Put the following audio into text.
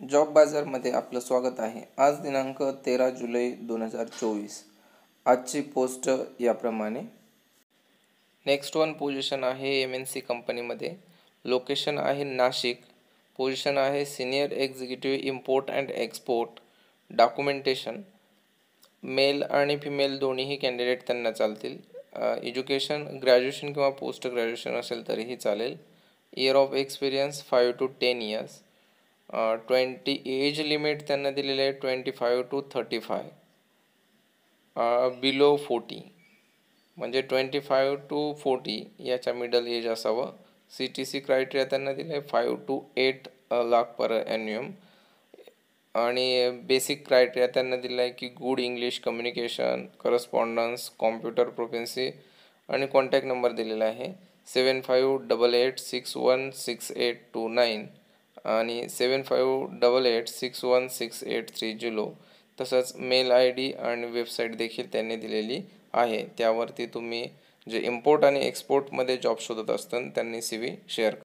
Job बाजारमध्ये आपलं स्वागत आहे। आज दिनांक 13 जुलै 2024। आजची पोस्ट याप्रमाणे। नेक्स्ट वन पोझिशन आहे MNC कंपनीमध्ये। लोकेशन आहे नाशिक। पोझिशन आहे senior executive import and export documentation. Male आणि फिमेल दोन्हीही कॅन्डिडेट त्यांना चालतील। एज्युकेशन ग्रॅज्युएशन किंवा पोस्ट ग्रॅज्युएशन असेल तरीही चालेल। Year of experience 5 to 10 years। 20 age limit त्यांना दिलेले आहे 25 to 35। बिलो 40 म्हणजे 25 to 40 याच्या मिडल एज असावं। CTC क्रायटेरिया त्यांना दिले 5 to 8 लाख पर ॲन्युअम। आणि बेसिक क्रायटेरिया त्यांना दिला आहे की good English communication, correspondence, computer proficiency आणि कॉन्टॅक्ट नंबर दिलेला आहे 7588616829 आणि 7588616830। तसंच मेल ID आणि वेबसाईट देखील त्यांनी दिलेली आहे। त्यावरती तुम्ही जे इम्पोर्ट आणि एक्सपोर्टमध्ये जॉब शोधत असतात त्यांनी CV शेअर